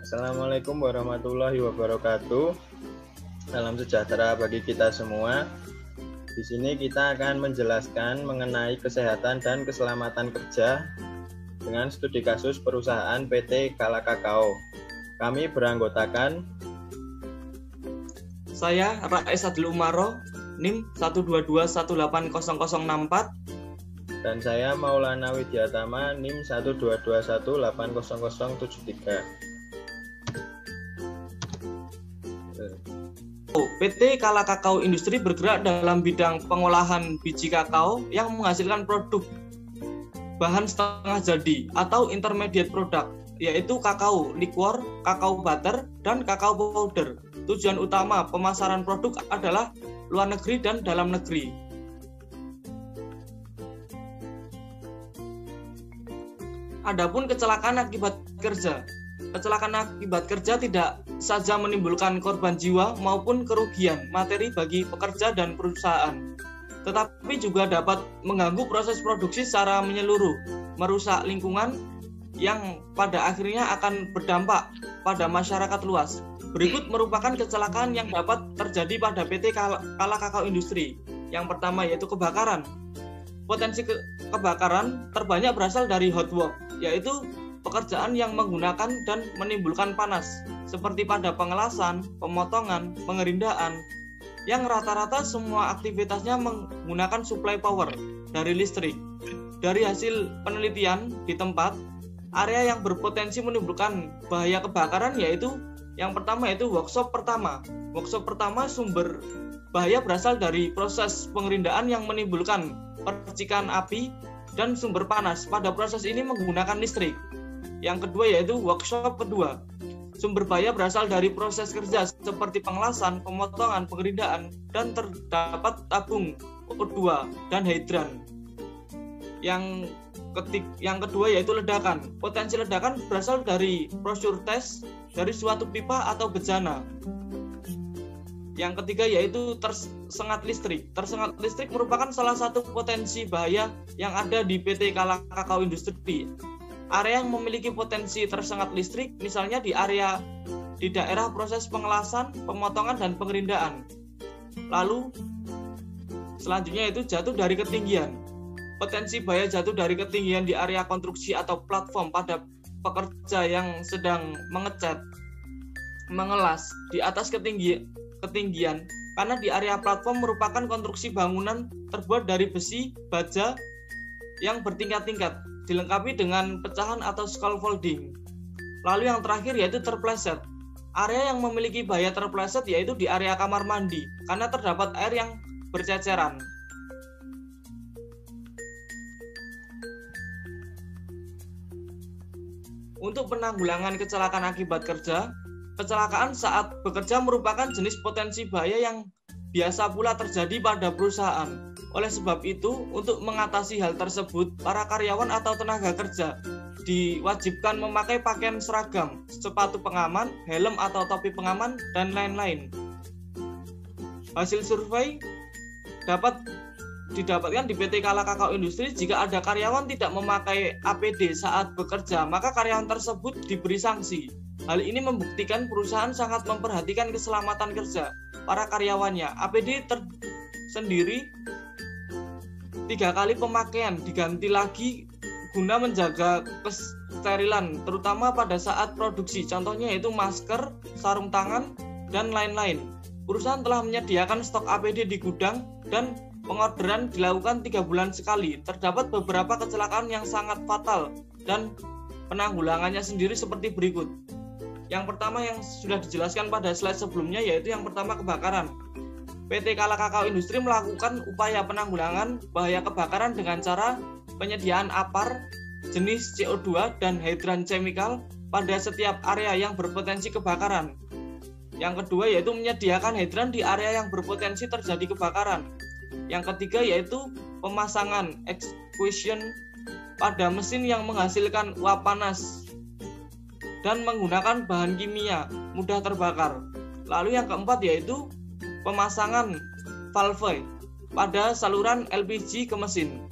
Assalamualaikum warahmatullahi wabarakatuh. Salam sejahtera bagi kita semua. Di sini kita akan menjelaskan mengenai kesehatan dan keselamatan kerja dengan studi kasus perusahaan PT Kala Kakao. Kami beranggotakan saya Rais Adil Umaro, NIM 122180064, dan saya Maulana Widyatama, NIM 122180073. PT Kala Kakao Industri bergerak dalam bidang pengolahan biji kakao yang menghasilkan produk bahan setengah jadi atau intermediate product, yaitu kakao liquor, kakao butter, dan kakao powder. Tujuan utama pemasaran produk adalah luar negeri dan dalam negeri. Adapun kecelakaan akibat kerja. Kecelakaan akibat kerja tidak saja menimbulkan korban jiwa maupun kerugian materi bagi pekerja dan perusahaan, tetapi juga dapat mengganggu proses produksi secara menyeluruh, merusak lingkungan yang pada akhirnya akan berdampak pada masyarakat luas. Berikut merupakan kecelakaan yang dapat terjadi pada PT Kala Kakao Industri. Yang pertama yaitu kebakaran. Potensi kebakaran terbanyak berasal dari hot work, yaitu pekerjaan yang menggunakan dan menimbulkan panas, seperti pada pengelasan, pemotongan, pengerindaan, yang rata-rata semua aktivitasnya menggunakan supply power dari listrik. Dari hasil penelitian di tempat, area yang berpotensi menimbulkan bahaya kebakaran yaitu yang pertama yaitu workshop pertama. Workshop pertama sumber bahaya berasal dari proses pengerindaan yang menimbulkan percikan api dan sumber panas. Pada proses ini menggunakan listrik. Yang kedua yaitu workshop kedua. Sumber bahaya berasal dari proses kerja seperti pengelasan, pemotongan, pengerindaan, dan terdapat tabung O2 dan hidran. Yang kedua yaitu ledakan. Potensi ledakan berasal dari pressure test dari suatu pipa atau bejana. Yang ketiga yaitu tersengat listrik. Tersengat listrik merupakan salah satu potensi bahaya yang ada di PT Kala Kakao Industri. Area yang memiliki potensi tersengat listrik misalnya di daerah proses pengelasan, pemotongan, dan pengerindaan. Lalu selanjutnya itu jatuh dari ketinggian. Potensi bahaya jatuh dari ketinggian di area konstruksi atau platform pada pekerja yang sedang mengecat, mengelas di atas ketinggian karena di area platform merupakan konstruksi bangunan terbuat dari besi baja yang bertingkat-tingkat, dilengkapi dengan pecahan atau scaffolding. Lalu yang terakhir yaitu terpleset. Area yang memiliki bahaya terpleset yaitu di area kamar mandi karena terdapat air yang berceceran. Untuk penanggulangan kecelakaan akibat kerja, kecelakaan saat bekerja merupakan jenis potensi bahaya yang biasa pula terjadi pada perusahaan. Oleh sebab itu, untuk mengatasi hal tersebut, para karyawan atau tenaga kerja diwajibkan memakai pakaian seragam, sepatu pengaman, helm atau topi pengaman, dan lain-lain. Hasil survei dapat didapatkan di PT Kala Kakao Industri. Jika ada karyawan tidak memakai APD saat bekerja, maka karyawan tersebut diberi sanksi. Hal ini membuktikan perusahaan sangat memperhatikan keselamatan kerja para karyawannya. APD sendiri 3 kali pemakaian diganti lagi guna menjaga kesterilan, terutama pada saat produksi. Contohnya yaitu masker, sarung tangan, dan lain-lain. Perusahaan telah menyediakan stok APD di gudang dan pengorderan dilakukan 3 bulan sekali. Terdapat beberapa kecelakaan yang sangat fatal dan penanggulangannya sendiri seperti berikut. Yang pertama yang sudah dijelaskan pada slide sebelumnya yaitu yang pertama kebakaran. PT Kala Kakao Industri melakukan upaya penanggulangan bahaya kebakaran dengan cara penyediaan APAR jenis CO2 dan hidran chemical pada setiap area yang berpotensi kebakaran. Yang kedua yaitu menyediakan hidran di area yang berpotensi terjadi kebakaran. Yang ketiga yaitu pemasangan exhaustion pada mesin yang menghasilkan uap panas dan menggunakan bahan kimia mudah terbakar. Lalu yang keempat yaitu pemasangan valve pada saluran LPG ke mesin.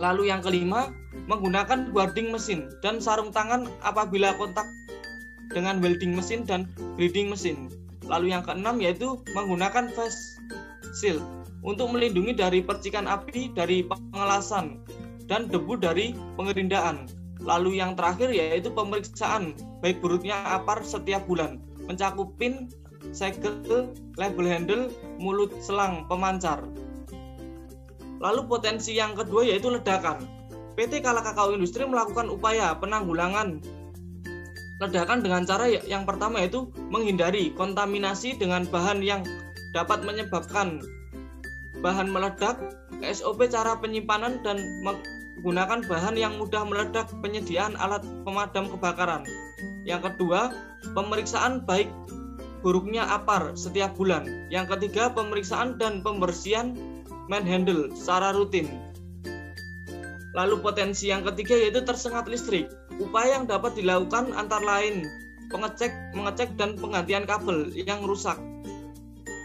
Lalu yang kelima, menggunakan guarding mesin dan sarung tangan apabila kontak dengan welding mesin dan grinding mesin. Lalu yang keenam yaitu menggunakan face shield untuk melindungi dari percikan api, dari pengelasan, dan debu dari pengerindaan. Lalu yang terakhir yaitu pemeriksaan baik buruknya apar setiap bulan, mencakupin segel, label handle, mulut selang pemancar. Lalu potensi yang kedua yaitu ledakan. PT Kala Kakao Industri melakukan upaya penanggulangan ledakan dengan cara yang pertama yaitu menghindari kontaminasi dengan bahan yang dapat menyebabkan bahan meledak, SOP cara penyimpanan dan menggunakan bahan yang mudah meledak, penyediaan alat pemadam kebakaran. Yang kedua, pemeriksaan baik buruknya apar setiap bulan. Yang ketiga, pemeriksaan dan pembersihan manhandle secara rutin. Lalu potensi yang ketiga yaitu tersengat listrik. Upaya yang dapat dilakukan antara lain mengecek dan penggantian kabel yang rusak,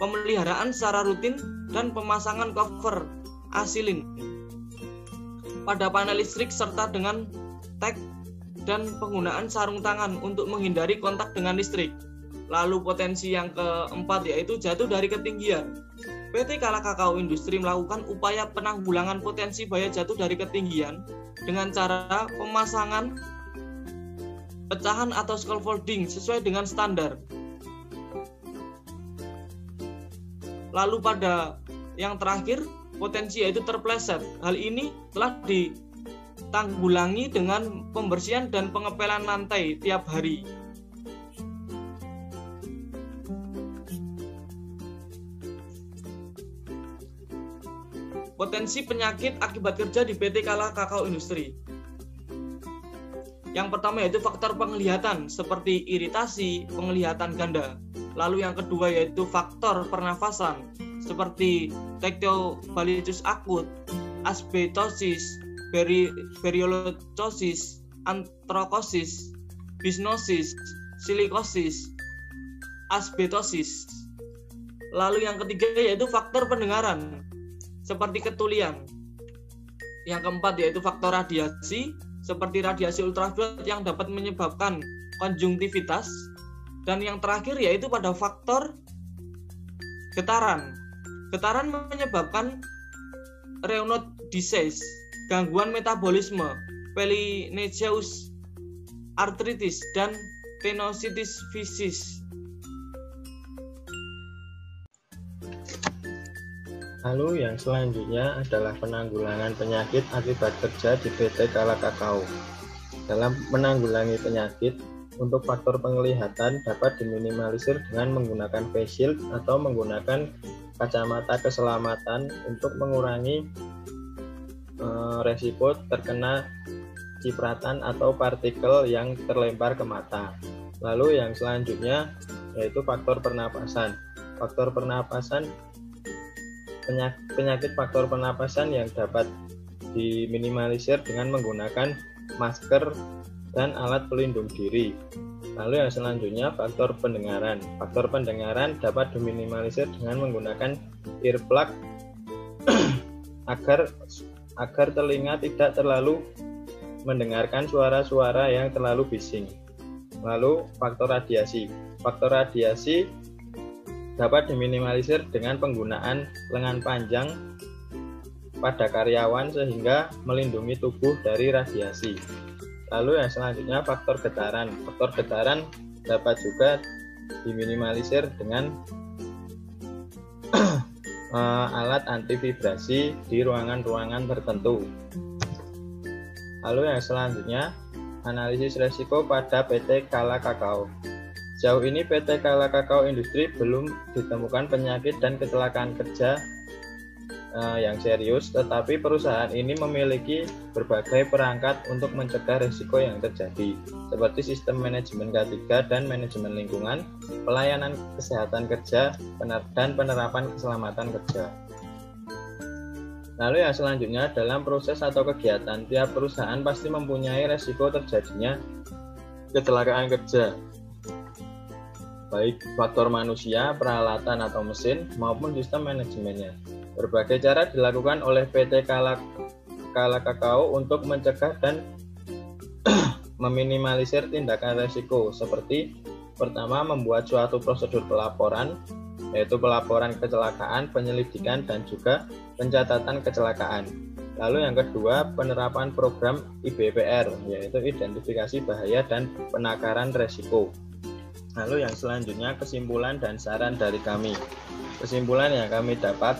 pemeliharaan secara rutin, dan pemasangan cover asilin pada panel listrik serta dengan tag dan penggunaan sarung tangan untuk menghindari kontak dengan listrik. Lalu potensi yang keempat yaitu jatuh dari ketinggian. PT Kala Kakao Industri melakukan upaya penanggulangan potensi bahaya jatuh dari ketinggian dengan cara pemasangan pecahan atau scaffolding sesuai dengan standar. Lalu pada yang terakhir, potensi yaitu terpleset. Hal ini telah ditanggulangi dengan pembersihan dan pengepelan lantai tiap hari. Potensi penyakit akibat kerja di PT Kala Kakao Industri. Yang pertama yaitu faktor penglihatan seperti iritasi, penglihatan ganda. Lalu yang kedua yaitu faktor pernafasan seperti tektobalitosis akut, asbestosis, beriolocosis, antrokosis, bisnosis, silikosis, asbestosis. Lalu yang ketiga yaitu faktor pendengaran seperti ketulian. Yang keempat yaitu faktor radiasi seperti radiasi ultraviolet yang dapat menyebabkan konjungtivitas. Dan yang terakhir yaitu pada faktor getaran. Getaran menyebabkan Raynaud disease, gangguan metabolisme, polynesius arthritis, dan tenositis fisis. Lalu yang selanjutnya adalah penanggulangan penyakit akibat kerja di PT Kala Kakao. Dalam menanggulangi penyakit, untuk faktor penglihatan dapat diminimalisir dengan menggunakan face shield atau menggunakan kacamata keselamatan untuk mengurangi resiko terkena cipratan atau partikel yang terlempar ke mata. Lalu yang selanjutnya yaitu faktor pernapasan. Faktor pernapasan, penyakit faktor pernapasan yang dapat diminimalisir dengan menggunakan masker dan alat pelindung diri. Lalu yang selanjutnya faktor pendengaran. Faktor pendengaran dapat diminimalisir dengan menggunakan earplug agar telinga tidak terlalu mendengarkan suara-suara yang terlalu bising. Lalu faktor radiasi. Faktor radiasi dapat diminimalisir dengan penggunaan lengan panjang pada karyawan sehingga melindungi tubuh dari radiasi. Lalu yang selanjutnya faktor getaran. Faktor getaran dapat juga diminimalisir dengan alat anti vibrasi di ruangan-ruangan tertentu. Lalu yang selanjutnya analisis resiko pada PT Kala Kakao. Sejauh ini PT Kala Kakao Industri belum ditemukan penyakit dan kecelakaan kerja yang serius, tetapi perusahaan ini memiliki berbagai perangkat untuk mencegah risiko yang terjadi, seperti sistem manajemen K3 dan manajemen lingkungan, pelayanan kesehatan kerja, dan penerapan keselamatan kerja. Lalu yang selanjutnya, dalam proses atau kegiatan, tiap perusahaan pasti mempunyai risiko terjadinya kecelakaan kerja, baik faktor manusia, peralatan atau mesin, maupun sistem manajemennya. Berbagai cara dilakukan oleh PT Kala Kakao untuk mencegah dan meminimalisir tindakan resiko seperti pertama membuat suatu prosedur pelaporan, yaitu pelaporan kecelakaan, penyelidikan, dan juga pencatatan kecelakaan. Lalu yang kedua, penerapan program IBPR, yaitu identifikasi bahaya dan penakaran resiko. Lalu yang selanjutnya, kesimpulan dan saran dari kami. Kesimpulan yang kami dapat,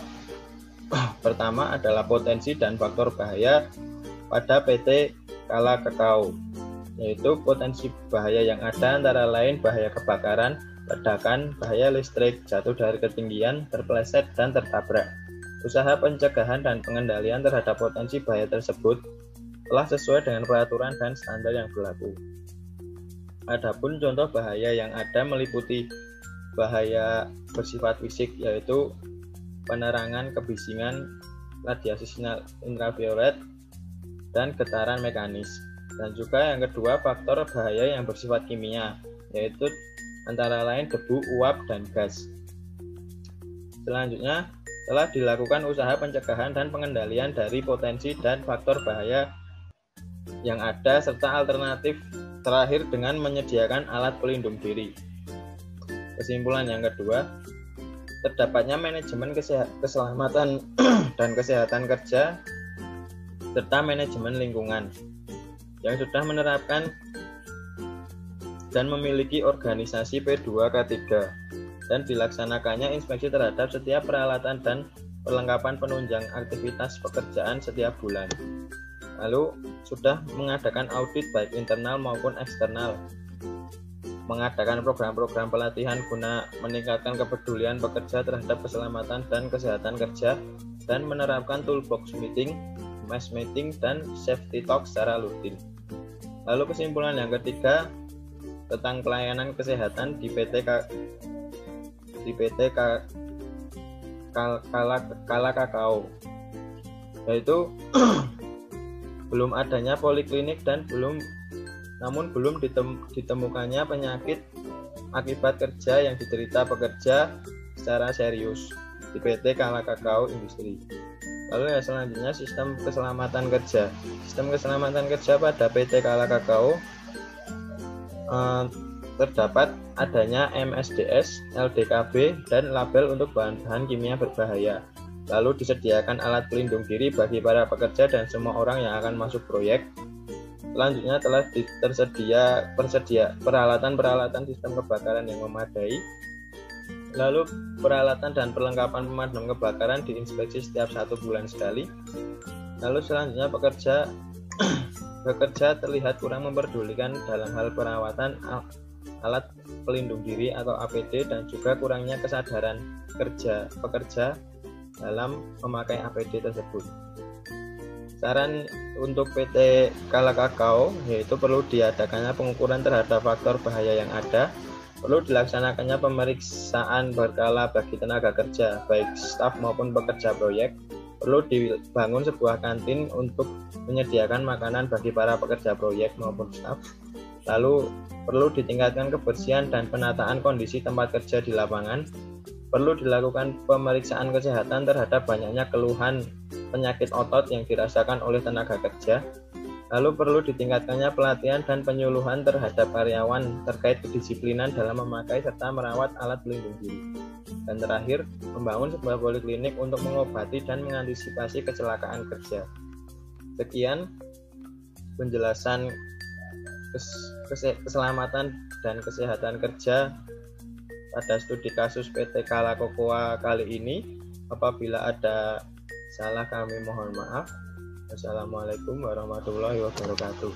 pertama adalah potensi dan faktor bahaya pada PT Kala Kakao, yaitu potensi bahaya yang ada antara lain bahaya kebakaran, ledakan, bahaya listrik, jatuh dari ketinggian, terpeleset, dan tertabrak. Usaha pencegahan dan pengendalian terhadap potensi bahaya tersebut telah sesuai dengan peraturan dan standar yang berlaku. Adapun contoh bahaya yang ada meliputi bahaya bersifat fisik, yaitu penerangan, kebisingan, radiasi sinar ultraviolet, dan getaran mekanis. Dan juga yang kedua, faktor bahaya yang bersifat kimia, yaitu antara lain debu, uap, dan gas. Selanjutnya, telah dilakukan usaha pencegahan dan pengendalian dari potensi dan faktor bahaya yang ada serta alternatif terakhir dengan menyediakan alat pelindung diri. Kesimpulan yang kedua, terdapatnya manajemen keselamatan dan kesehatan kerja serta manajemen lingkungan yang sudah menerapkan dan memiliki organisasi P2K3 dan dilaksanakannya inspeksi terhadap setiap peralatan dan perlengkapan penunjang aktivitas pekerjaan setiap bulan. Lalu sudah mengadakan audit baik internal maupun eksternal, mengadakan program-program pelatihan guna meningkatkan kepedulian pekerja terhadap keselamatan dan kesehatan kerja, dan menerapkan toolbox meeting, mass meeting, dan safety talk secara rutin. Lalu kesimpulan yang ketiga tentang pelayanan kesehatan di PT Kala Kakao, yaitu belum adanya poliklinik dan belum ditemukannya penyakit akibat kerja yang diderita pekerja secara serius di PT Kala Kakao Industri. Lalu yang selanjutnya, sistem keselamatan kerja. Sistem keselamatan kerja pada PT Kala Kakao terdapat adanya MSDS, LDKB, dan label untuk bahan-bahan kimia berbahaya. Lalu disediakan alat pelindung diri bagi para pekerja dan semua orang yang akan masuk proyek. Selanjutnya telah tersedia peralatan sistem kebakaran yang memadai. Lalu peralatan dan perlengkapan pemadam kebakaran diinspeksi setiap 1 bulan sekali. Lalu selanjutnya pekerja terlihat kurang memperdulikan dalam hal perawatan alat pelindung diri atau APD, dan juga kurangnya kesadaran pekerja dalam memakai APD tersebut. Saran untuk PT Kala Kakao yaitu perlu diadakannya pengukuran terhadap faktor bahaya yang ada, perlu dilaksanakannya pemeriksaan berkala bagi tenaga kerja baik staf maupun pekerja proyek, perlu dibangun sebuah kantin untuk menyediakan makanan bagi para pekerja proyek maupun staf. Lalu perlu ditingkatkan kebersihan dan penataan kondisi tempat kerja di lapangan. Perlu dilakukan pemeriksaan kesehatan terhadap banyaknya keluhan penyakit otot yang dirasakan oleh tenaga kerja. Lalu perlu ditingkatkannya pelatihan dan penyuluhan terhadap karyawan terkait kedisiplinan dalam memakai serta merawat alat pelindung diri. Dan terakhir, membangun sebuah poliklinik untuk mengobati dan mengantisipasi kecelakaan kerja. Sekian penjelasan keselamatan dan kesehatan kerja pada studi kasus PT Kala Kakao kali ini. Apabila ada salah kami mohon maaf. Wassalamualaikum warahmatullahi wabarakatuh.